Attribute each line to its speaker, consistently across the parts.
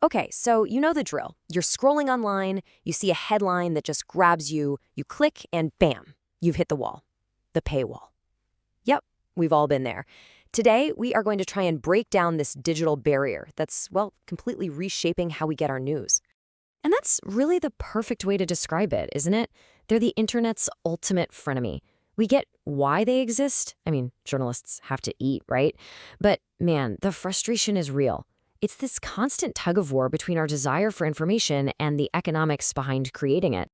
Speaker 1: Okay, so you know the drill. You're scrolling online, you see a headline that just grabs you, you click, and bam, you've hit the wall. The paywall. Yep, we've all been there. Today, we are going to try and break down this digital barrier that's, well, completely reshaping how we get our news. And that's really the perfect way to describe it, isn't it? They're the internet's ultimate frenemy. We get why they exist. I mean, journalists have to eat, right? But man, the frustration is real. It's this constant tug of war between our desire for information and the economics behind creating it.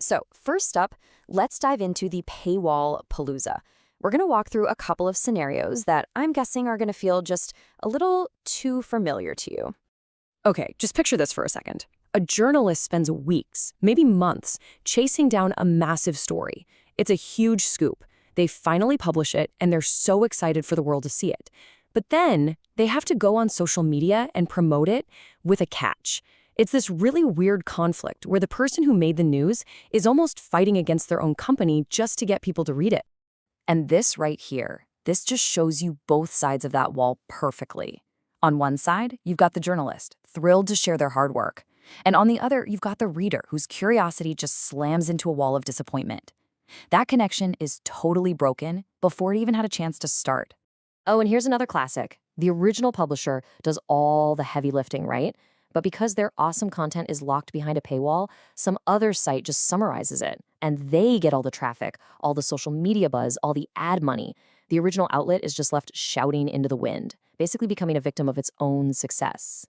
Speaker 1: So first up, let's dive into the paywall palooza. We're going to walk through a couple of scenarios that I'm guessing are going to feel just a little too familiar to you. Okay, just picture this for a second. A journalist spends weeks, maybe months, chasing down a massive story. It's a huge scoop. They finally publish it, and they're so excited for the world to see it. But then they have to go on social media and promote it with a catch. It's this really weird conflict where the person who made the news is almost fighting against their own company just to get people to read it. And this right here, this just shows you both sides of that wall perfectly. On one side, you've got the journalist, thrilled to share their hard work. And on the other, you've got the reader, whose curiosity just slams into a wall of disappointment. That connection is totally broken before it even had a chance to start. Oh, and here's another classic. The original publisher does all the heavy lifting, right? But because their awesome content is locked behind a paywall, some other site just summarizes it. And they get all the traffic, all the social media buzz, all the ad money. The original outlet is just left shouting into the wind, basically becoming a victim of its own success.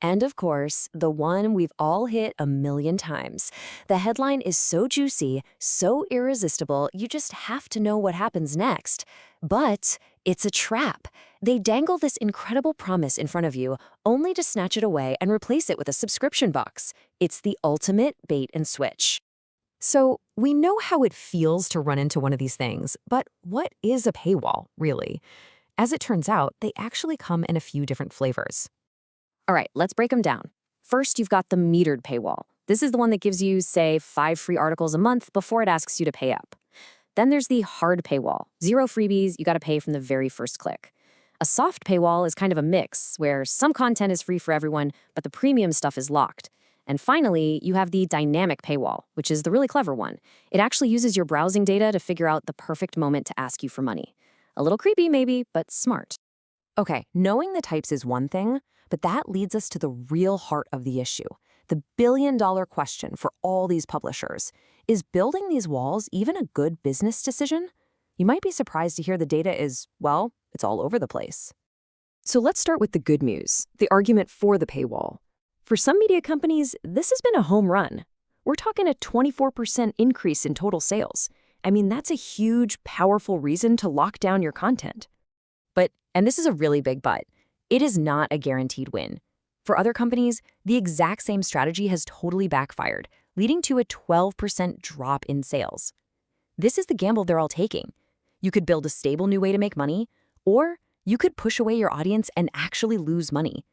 Speaker 1: And of course, the one we've all hit a million times. The headline is so juicy, so irresistible, you just have to know what happens next. But it's a trap. They dangle this incredible promise in front of you, only to snatch it away and replace it with a subscription box. It's the ultimate bait and switch. So we know how it feels to run into one of these things, but what is a paywall, really? As it turns out, they actually come in a few different flavors. All right, let's break them down. First, you've got the metered paywall. This is the one that gives you, say, 5 free articles a month before it asks you to pay up. Then there's the hard paywall. 0 freebies, you got to pay from the very first click. A soft paywall is kind of a mix, where some content is free for everyone, but the premium stuff is locked. And finally, you have the dynamic paywall, which is the really clever one. It actually uses your browsing data to figure out the perfect moment to ask you for money. A little creepy, maybe, but smart. Okay, knowing the types is one thing, but that leads us to the real heart of the issue, the billion-dollar question for all these publishers. Is building these walls even a good business decision? You might be surprised to hear the data is, well, it's all over the place. So let's start with the good news, the argument for the paywall. For some media companies, this has been a home run. We're talking a 24% increase in total sales. I mean, that's a huge, powerful reason to lock down your content. But, and this is a really big but, it is not a guaranteed win. For other companies, the exact same strategy has totally backfired, leading to a 12% drop in sales. This is the gamble they're all taking. You could build a stable new way to make money, or you could push away your audience and actually lose money.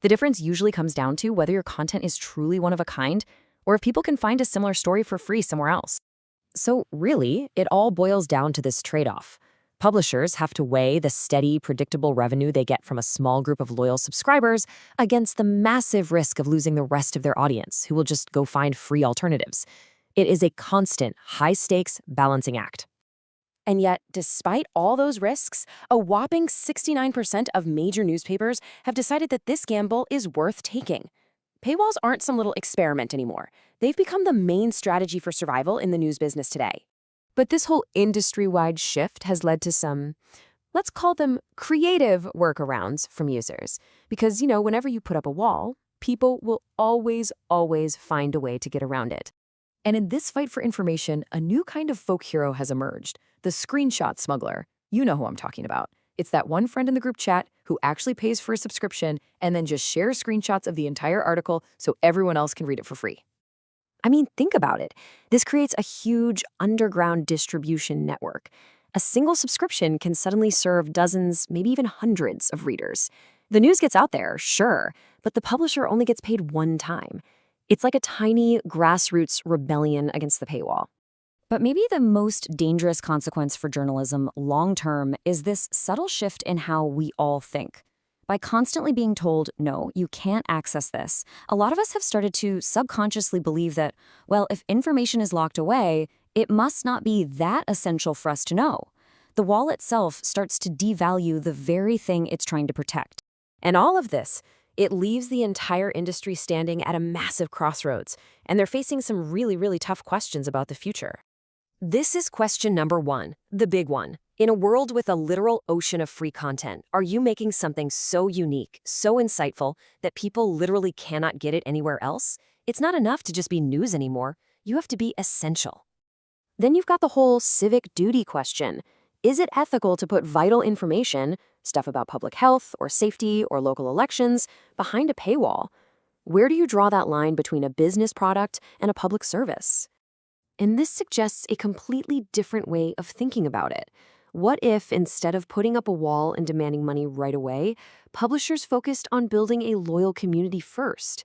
Speaker 1: The difference usually comes down to whether your content is truly one of a kind, or if people can find a similar story for free somewhere else. So really, it all boils down to this trade-off. Publishers have to weigh the steady, predictable revenue they get from a small group of loyal subscribers against the massive risk of losing the rest of their audience, who will just go find free alternatives. It is a constant, high-stakes balancing act. And yet, despite all those risks, a whopping 69% of major newspapers have decided that this gamble is worth taking. Paywalls aren't some little experiment anymore. They've become the main strategy for survival in the news business today. But this whole industry-wide shift has led to some, let's call them creative workarounds from users. Because, whenever you put up a wall, people will always find a way to get around it. And in this fight for information, a new kind of folk hero has emerged, the screenshot smuggler. You know who I'm talking about. It's that one friend in the group chat who actually pays for a subscription and then just shares screenshots of the entire article so everyone else can read it for free. I mean, think about it. This creates a huge underground distribution network. A single subscription can suddenly serve dozens, maybe even hundreds of readers. The news gets out there, sure, but the publisher only gets paid one time. It's like a tiny grassroots rebellion against the paywall. But maybe the most dangerous consequence for journalism long-term is this subtle shift in how we all think.
Speaker 2: By constantly being told, no, you can't access this, a lot of us have started to subconsciously believe that, well, if information is locked away, it must not be that essential for us to know. The wall itself starts to devalue the very thing it's trying to protect.
Speaker 1: And all of this, it leaves the entire industry standing at a massive crossroads, and they're facing some really tough questions about the future. This is question number one, the big one. In a world with a literal ocean of free content, are you making something so unique, so insightful, that people literally cannot get it anywhere else? It's not enough to just be news anymore. You have to be essential. Then you've got the whole civic duty question. Is it ethical to put vital information, stuff about public health or safety or local elections, behind a paywall? Where do you draw that line between a business product and a public service? And this suggests a completely different way of thinking about it. What if, instead of putting up a wall and demanding money right away, publishers focused on building a loyal community first?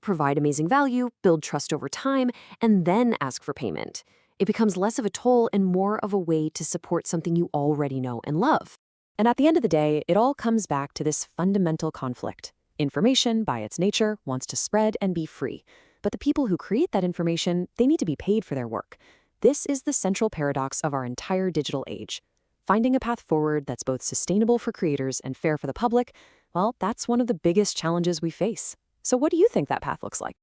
Speaker 1: Provide amazing value, build trust over time, and then ask for payment. It becomes less of a toll and more of a way to support something you already know and love. And at the end of the day, it all comes back to this fundamental conflict. Information, by its nature, wants to spread and be free. But the people who create that information, they need to be paid for their work. This is the central paradox of our entire digital age. Finding a path forward that's both sustainable for creators and fair for the public, well, that's one of the biggest challenges we face. So what do you think that path looks like?